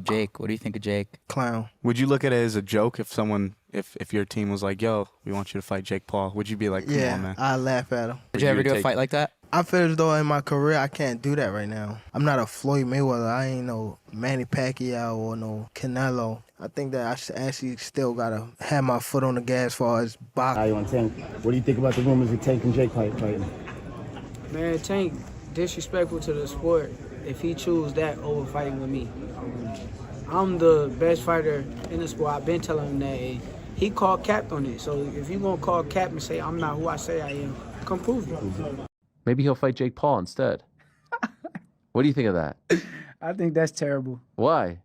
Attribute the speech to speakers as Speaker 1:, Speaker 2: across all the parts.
Speaker 1: Jake, what do you think of Jake?
Speaker 2: Clown.
Speaker 3: Would you look at it as a joke if your team was like, yo, we want you to fight Jake Paul? Would you be like, come on, man?
Speaker 2: I laugh at him.
Speaker 1: Did you ever do a fight like that?
Speaker 2: I feel as though in my career I can't do that right now. I'm not a Floyd Mayweather. I ain't no Manny Pacquiao or no Canelo. I think that I actually still gotta have my foot on the gas as far as boxing.
Speaker 4: How you on Tank? What do you think about the rumors of Tank and Jake fighting?
Speaker 5: Man, Tank disrespectful to the sport if he choose that over fighting with me. I'm the best fighter in the sport. I've been telling him that. And he called cap on it. So if you gonna call cap and say I'm not who I say I am, come prove it.
Speaker 6: Maybe he'll fight Jake Paul instead. What do you think of that?
Speaker 5: I think that's terrible.
Speaker 6: Why?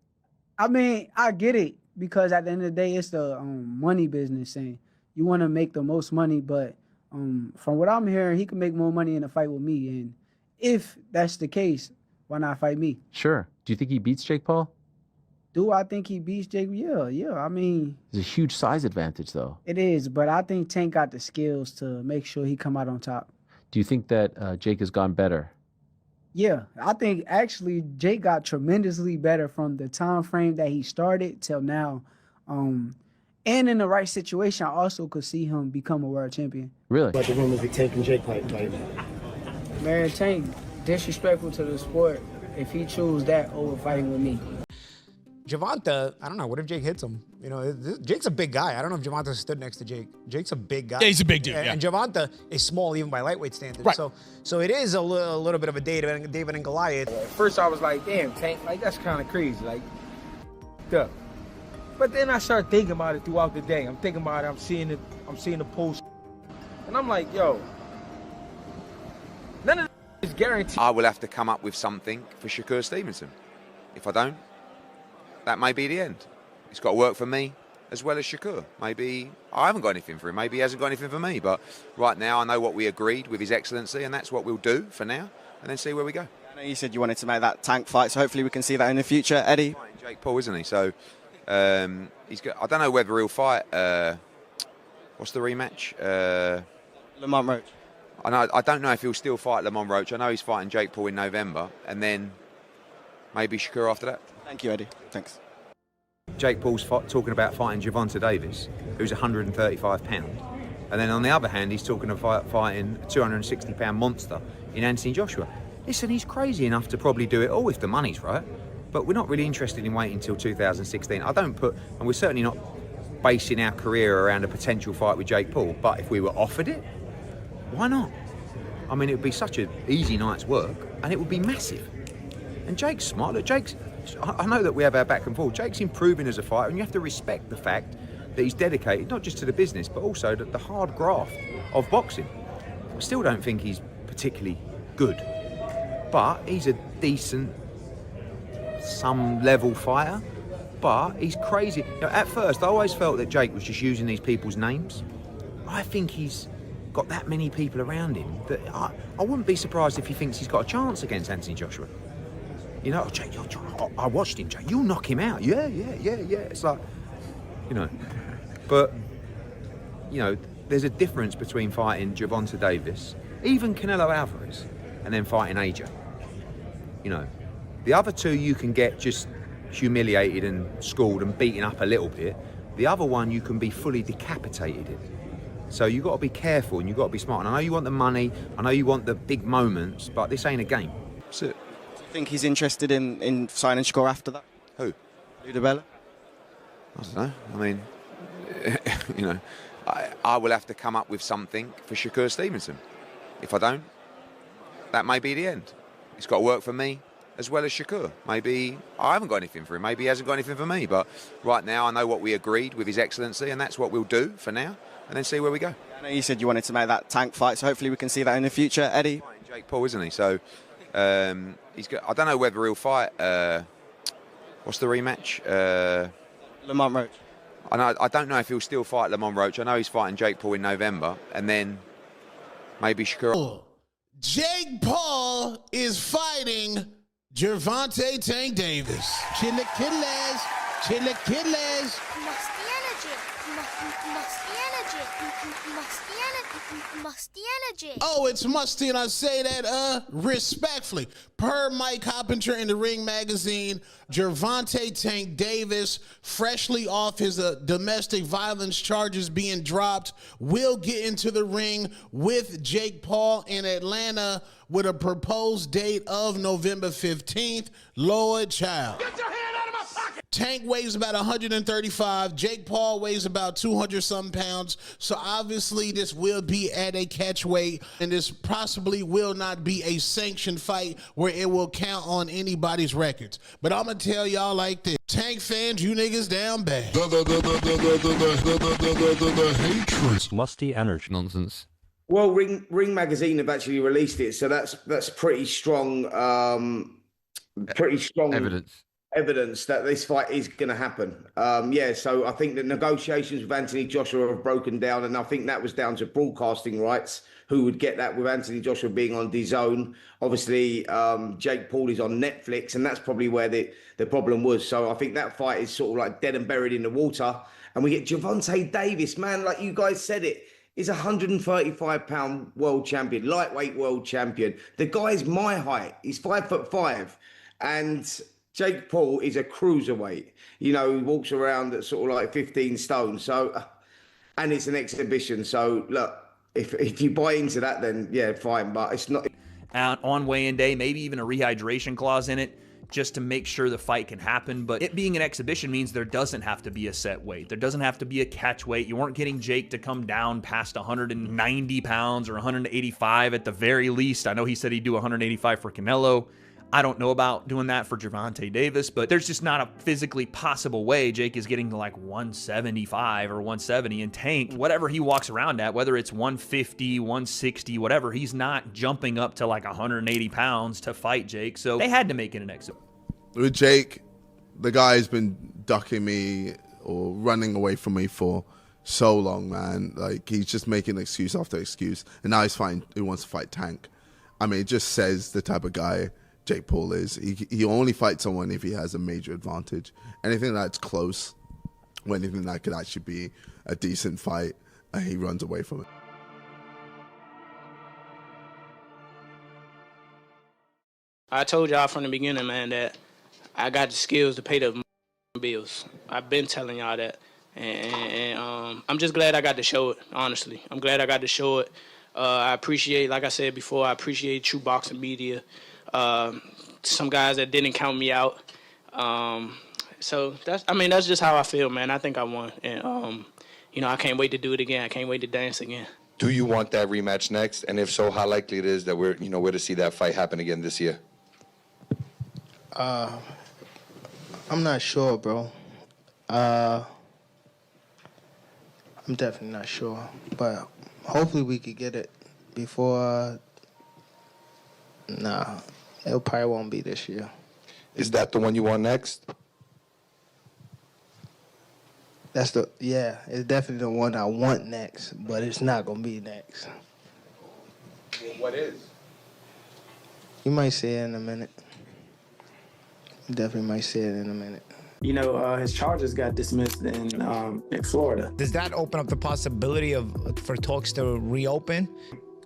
Speaker 5: I mean, I get it because at the end of the day, it's the money business, and you want to make the most money. But from what I'm hearing, he can make more money in a fight with me. And if that's the case, why not fight me?
Speaker 6: Sure. Do you think he beats Jake Paul?
Speaker 5: Do I think he beats Jake? Yeah. I mean,
Speaker 6: There's a huge size advantage, though.
Speaker 5: it is, but I think Tank got the skills to make sure he come out on top.
Speaker 6: Do you think that Jake has gone better?
Speaker 5: Yeah, I think actually Jake got tremendously better from the time frame that he started till now. And in the right situation, I also could see him become a world champion.
Speaker 6: Really?
Speaker 4: About the rumors of Tank and Jake fighting?
Speaker 5: Man, Tank disrespectful to the sport if he choose that over fighting with me.
Speaker 7: Gervonta, I don't know. What if Jake hits him? You know, Jake's a big guy. I don't know if Gervonta stood next to Jake. Jake's a big guy.
Speaker 8: Yeah, he's a big dude. Yeah.
Speaker 7: And Gervonta is small even by lightweight standards.
Speaker 8: Right.
Speaker 7: So it is a little bit of a David and Goliath.
Speaker 9: At first I was like, damn, Tank, like that's kind of crazy, like, duh. But then I started thinking about it throughout the day. I'm thinking about it. I'm seeing the post, and I'm like, yo, none of this is guaranteed.
Speaker 10: I will have to come up with something for Shakur Stevenson. If I don't, that may be the end. It's got to work for me as well as Shakur. Maybe I haven't got anything for him. Maybe he hasn't got anything for me. But right now, I know what we agreed with His Excellency, and that's what we'll do for now, and then see where we go.
Speaker 11: I know you said you wanted to make that Tank fight, so hopefully we can see that in the future. Eddie?
Speaker 10: Jake Paul, isn't he? So he's got. I don't know whether he'll fight. What's the rematch?
Speaker 11: Lamont Roach.
Speaker 10: I don't know if he'll still fight Lamont Roach. I know he's fighting Jake Paul in November, and then maybe Shakur after that.
Speaker 11: Thank you, Eddie. Thanks.
Speaker 10: Jake Paul's talking about fighting Gervonta Davis, who's 135 pounds, and then on the other hand, he's talking about fighting a 260 pound monster in Anthony Joshua. Listen, he's crazy enough to probably do it all if the money's right, but we're not really interested in waiting until 2016. And we're certainly not basing our career around a potential fight with Jake Paul. But if we were offered it, why not? I mean, it would be such an easy night's work, and it would be massive. And Jake's smart. Look, I know that we have our back and forth. Jake's improving as a fighter, and you have to respect the fact that he's dedicated not just to the business, but also to the hard graft of boxing. I still don't think he's particularly good, but he's a decent, some level fighter. But he's crazy. You know, at first, I always felt that Jake was just using these people's names. I think he's got that many people around him that I wouldn't be surprised if he thinks he's got a chance against Anthony Joshua. You know, Jake, I watched him, Jake. You'll knock him out. Yeah. It's like, you know. But, you know, there's a difference between fighting Gervonta Davis, even Canelo Alvarez, and then fighting AJ. You know, the other two you can get just humiliated and schooled and beaten up a little bit. The other one you can be fully decapitated in. So you've got to be careful and you've got to be smart. And I know you want the money, I know you want the big moments, but this ain't a game. That's it.
Speaker 11: Think he's interested in signing Shakur after that?
Speaker 10: Who?
Speaker 11: Ludabella?
Speaker 10: I don't know. I mean, you know, I will have to come up with something for Shakur Stevenson. If I don't, that may be the end. It's got to work for me as well as Shakur. Maybe I haven't got anything for him. Maybe he hasn't got anything for me. But right now, I know what we agreed with His Excellency, and that's what we'll do for now, and then see where we go.
Speaker 11: I know you said you wanted to make that Tank fight, so hopefully we can see that in the future. Eddie?
Speaker 10: Jake Paul, isn't he? So he's got. I don't know whether he'll fight. What's the rematch?
Speaker 11: Lamont Roach.
Speaker 10: I don't know if he'll still fight Lamont Roach. I know he's fighting Jake Paul in November, and then maybe Shakur.
Speaker 8: Jake Paul is fighting Gervonta Tank Davis. Chilaquiles.
Speaker 12: What's the energy?
Speaker 8: Oh, it's musty, and I say that respectfully. Per Mike Hoppinger in the Ring magazine, Gervonta Tank Davis, freshly off his domestic violence charges being dropped, will get into the ring with Jake Paul in Atlanta with a proposed date of November 15th. Lord child. Get your hand out of my pocket! Tank weighs about 135. Jake Paul weighs about 200-something pounds. So obviously this will be at a catch weight, and this possibly will not be a sanctioned fight where it will count on anybody's records. But I'm going to tell y'all like this. Tank fans, you niggas down bad. The hatred.
Speaker 12: Musty energy nonsense.
Speaker 9: Well, Ring Magazine have actually released it, so that's pretty strong. Evidence that this fight is going to happen. So I think the negotiations with Anthony Joshua have broken down, and I think that was down to broadcasting rights, who would get that with Anthony Joshua being on DAZN. Obviously, Jake Paul is on Netflix, and that's probably where the problem was. So I think that fight is sort of like dead and buried in the water. And we get Gervonta Davis, man, like you guys said it. He's a 135-pound world champion, lightweight world champion. The guy's my height. He's 5'5", and Jake Paul is a cruiserweight. You know, he walks around at sort of like 15 stone. So, and it's an exhibition. So, look, if you buy into that, then yeah, fine. But it's not.
Speaker 13: On weigh-in day, maybe even a rehydration clause in it, just to make sure the fight can happen. But it being an exhibition means there doesn't have to be a set weight. There doesn't have to be a catch weight. You weren't getting Jake to come down past 190 pounds or 185 at the very least. I know he said he'd do 185 for Canelo. I don't know about doing that for Gervonta Davis, but there's just not a physically possible way Jake is getting to like 175 or 170. And Tank, whatever he walks around at, whether it's 150, 160, whatever, he's not jumping up to like 180 pounds to fight Jake. So they had to make it an exit.
Speaker 14: With Jake, the guy's been ducking me or running away from me for so long, man. Like, he's just making excuse after excuse. And now he wants to fight Tank. I mean, it just says the type of guy Jake Paul is. He only fights someone if he has a major advantage. Anything that's close, or anything that could actually be a decent fight, he runs away from it.
Speaker 15: I told y'all from the beginning, man, that I got the skills to pay the bills. I've been telling y'all that. And I'm just glad I got to show it, honestly. I'm glad I got to show it. I appreciate, like I said before, I appreciate True Boxing Media. Some guys that didn't count me out. So that's just how I feel, man. I think I won. And, I can't wait to do it again. I can't wait to dance again.
Speaker 16: Do you want that rematch next? And if so, how likely it is that we're to see that fight happen again this year?
Speaker 2: I'm not sure, bro. I'm definitely not sure. But hopefully we could get it before... Nah, it probably won't be this year.
Speaker 16: Is that the one you want next?
Speaker 2: It's definitely the one I want next, but it's not going to be next.
Speaker 16: What is?
Speaker 2: You might see it in a minute. You definitely might see it in a minute.
Speaker 17: His charges got dismissed in Florida.
Speaker 7: Does that open up the possibility for talks to reopen?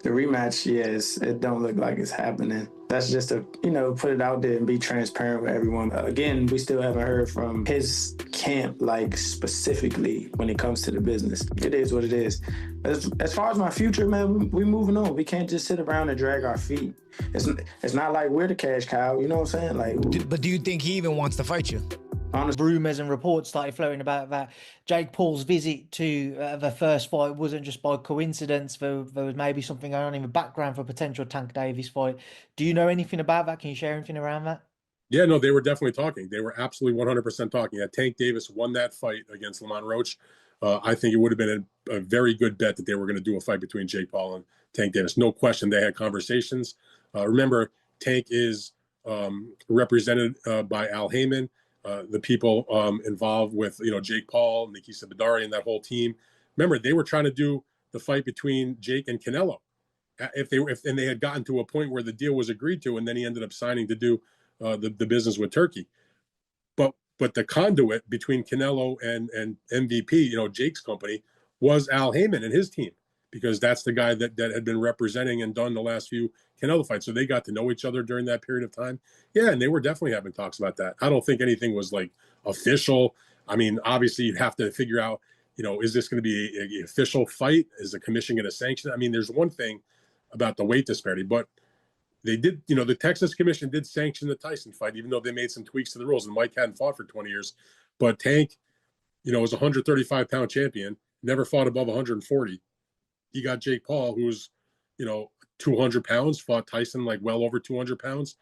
Speaker 17: The rematch, yes, it don't look like it's happening. That's just to, put it out there and be transparent with everyone. Again, we still haven't heard from his camp, like specifically when it comes to the business. It is what it is. As far as my future, man, we moving on. We can't just sit around and drag our feet. It's not like we're the cash cow, you know what I'm saying?
Speaker 7: But do you think he even wants to fight you?
Speaker 18: Rumours and reports started flowing about that Jake Paul's visit to the first fight wasn't just by coincidence. There was maybe something going on in the background for a potential Tank Davis fight. Do you know anything about that? Can you share anything around that?
Speaker 19: Yeah, no, they were definitely talking. They were absolutely 100% talking. Tank Davis won that fight against Lamont Roach. I think it would have been a very good bet that they were going to do a fight between Jake Paul and Tank Davis. No question, they had conversations. Remember, Tank is represented by Al Heyman. The people involved with, Jake Paul, Nikisa Badari, and that whole team. Remember, they were trying to do the fight between Jake and Canelo. If they had gotten to a point where the deal was agreed to, and then he ended up signing to do the business with Turkey. But But the conduit between Canelo and MVP, Jake's company, was Al Heyman and his team, because that's the guy that had been representing and done the last few Canelo fights. So they got to know each other during that period of time. Yeah, and they were definitely having talks about that. I don't think anything was like official. I mean, obviously you'd have to figure out, is this going to be an official fight? Is the commission going to sanction it? I mean, there's one thing about the weight disparity, but they did, the Texas Commission did sanction the Tyson fight, even though they made some tweaks to the rules. And Mike hadn't fought for 20 years. But Tank, was a 135-pound champion, never fought above 140. He got Jake Paul, who's, 200 pounds, fought Tyson like well over 200 pounds.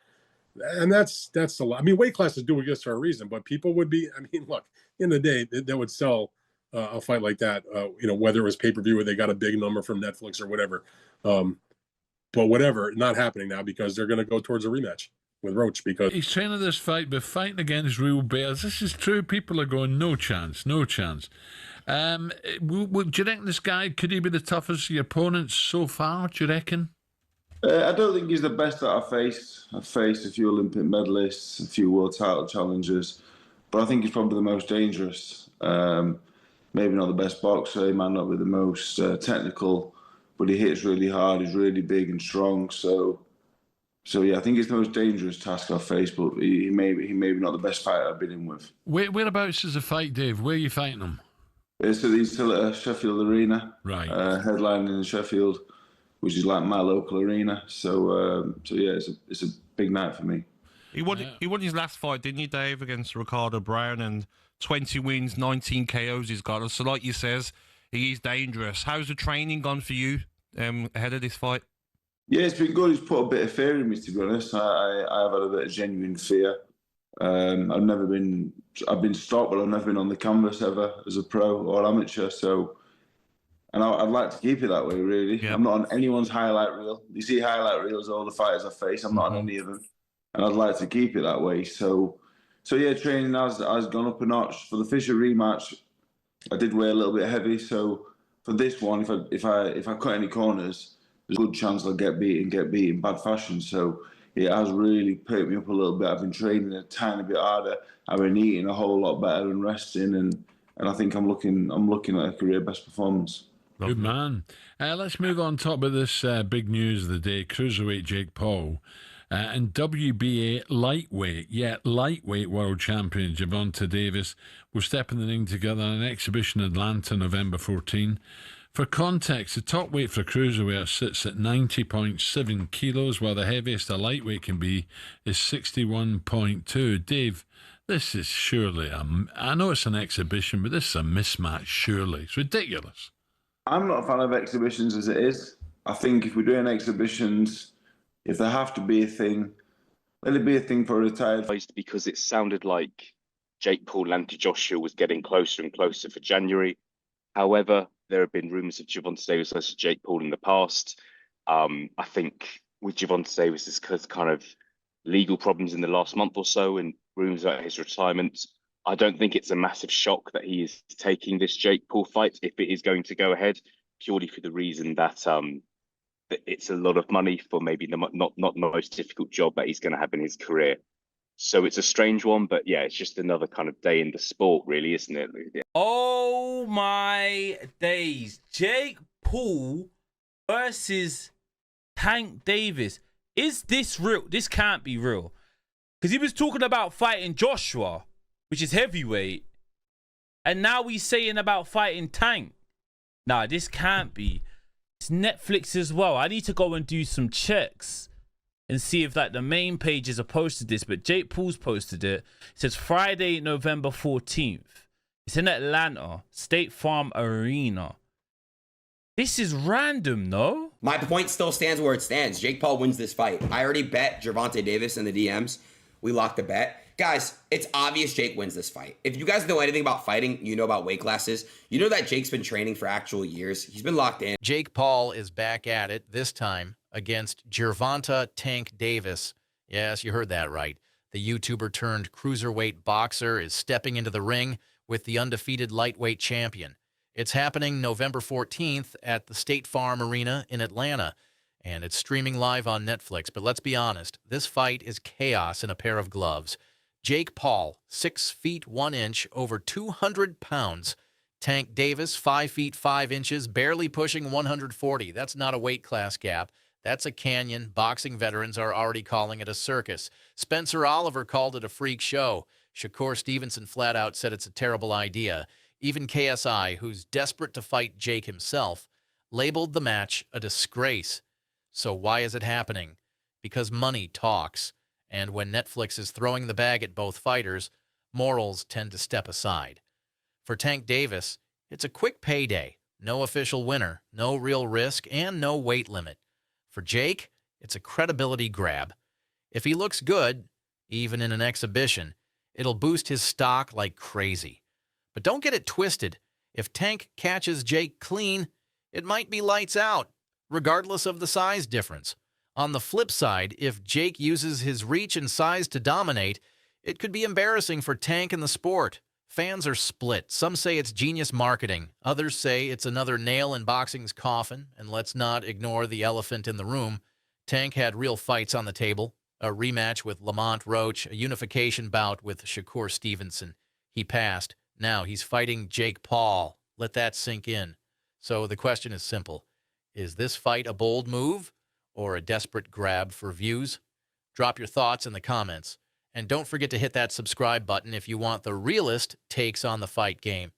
Speaker 19: And that's a lot. I mean, weight classes do exist for a reason, but people would be, look, in the day, that would sell a fight like that, whether it was pay-per-view or they got a big number from Netflix or whatever. But whatever, not happening now because they're going to go towards a rematch with Roach. Because
Speaker 12: he's training this fight, but fighting against real bears. This is true. People are going, no chance, no chance. Do you reckon this guy, could he be the toughest of your opponents so far, do you reckon?
Speaker 20: I don't think he's the best that I've faced. I've faced a few Olympic medalists, a few world title challengers, but I think he's probably the most dangerous. Maybe not the best boxer, he might not be the most technical, but he hits really hard. He's really big and strong. So yeah, I think it's the most dangerous task I've faced. But he may be not the best fighter I've been in with.
Speaker 12: Whereabouts is the fight, Dave? Where are you fighting him?
Speaker 20: He's still at Sheffield Arena,
Speaker 12: right?
Speaker 20: Headlining in Sheffield, which is like my local arena. So yeah, it's a big night for me.
Speaker 21: He won his last fight, didn't you, Dave, against Ricardo Brown, and 20 wins, 19 KOs he's got. So like you says, he is dangerous. How's the training gone for you ahead of this fight?
Speaker 20: Yeah, it's been good. He's put a bit of fear in me, to be honest. I have had a bit of genuine fear. I've been stopped, but I've never been on the canvas ever as a pro or amateur. So, and I'd like to keep it that way, really. Yep. I'm not on anyone's highlight reel. You see highlight reels of all the fighters I face. I'm not on any of them, and I'd like to keep it that way. So yeah, training has gone up a notch. For the Fisher rematch, I did weigh a little bit heavy. So for this one, if I cut any corners, there's a good chance I'll get beat in bad fashion. So it has really perked me up a little bit. I've been training a tiny bit harder. I've been eating a whole lot better and resting, and I think I'm looking at a career best performance.
Speaker 12: Good man. Let's move on top of this big news of the day. Cruiserweight Jake Paul and WBA lightweight world champion Gervonta Davis will step in the ring together in an exhibition in Atlanta, November 14. For context, the top weight for cruiserweight sits at 90.7 kilos, while the heaviest a lightweight can be is 61.2. Dave, this is surely I know it's an exhibition, but this is a mismatch, surely. It's ridiculous.
Speaker 20: I'm not a fan of exhibitions as it is. I think if we're doing exhibitions, if there have to be a thing, let it be a thing for a retired.
Speaker 22: Because it sounded like Jake Paul and Joshua was getting closer and closer for January. However, there have been rumours of Gervonta Davis versus Jake Paul in the past. I think with Gervonta Davis, there's kind of legal problems in the last month or so and rumours about his retirement. I don't think it's a massive shock that he is taking this Jake Paul fight if it is going to go ahead, purely for the reason that it's a lot of money for maybe not the most difficult job that he's going to have in his career. So it's a strange one, but yeah, it's just another kind of day in the sport, really, isn't it? Yeah.
Speaker 23: Oh my days. Jake Paul versus Tank Davis. Is this real? This can't be real. Because he was talking about fighting Joshua, which is heavyweight, and now he's saying about fighting Tank. Nah, this can't be. It's Netflix as well. I need to go and do some checks and see if like the main pages have posted this, but Jake Paul's posted it. It says Friday, November 14th. It's in Atlanta, State Farm Arena. This is random, no?
Speaker 24: My point still stands where it stands. Jake Paul wins this fight. I already bet Gervonta Davis in the DMs. We locked a bet. Guys, it's obvious Jake wins this fight. If you guys know anything about fighting, you know about weight classes. You know that Jake's been training for actual years. He's been locked in.
Speaker 25: Jake Paul is back at it, this time against Gervonta Tank Davis. Yes, you heard that right. The YouTuber turned cruiserweight boxer is stepping into the ring with the undefeated lightweight champion. It's happening November 14th at the State Farm Arena in Atlanta, and it's streaming live on Netflix. But let's be honest, this fight is chaos in a pair of gloves. Jake Paul, 6 feet 1 inch, over 200 pounds. Tank Davis, 5 feet 5 inches, barely pushing 140. That's not a weight class gap. That's a canyon. Boxing veterans are already calling it a circus. Spencer Oliver called it a freak show. Shakur Stevenson flat out said it's a terrible idea. Even KSI, who's desperate to fight Jake himself, labeled the match a disgrace. So why is it happening? Because money talks. And when Netflix is throwing the bag at both fighters, morals tend to step aside. For Tank Davis, it's a quick payday. No official winner, no real risk, and no weight limit. For Jake, it's a credibility grab. If he looks good, even in an exhibition, it'll boost his stock like crazy. But don't get it twisted. If Tank catches Jake clean, it might be lights out, regardless of the size difference. On the flip side, if Jake uses his reach and size to dominate, it could be embarrassing for Tank and the sport. Fans are split. Some say it's genius marketing. Others say it's another nail in boxing's coffin. And let's not ignore the elephant in the room. Tank had real fights on the table. A rematch with Lamont Roach, a unification bout with Shakur Stevenson. He passed. Now he's fighting Jake Paul. Let that sink in. So the question is simple. Is this fight a bold move or a desperate grab for views? Drop your thoughts in the comments. And don't forget to hit that subscribe button if you want the realest takes on the fight game.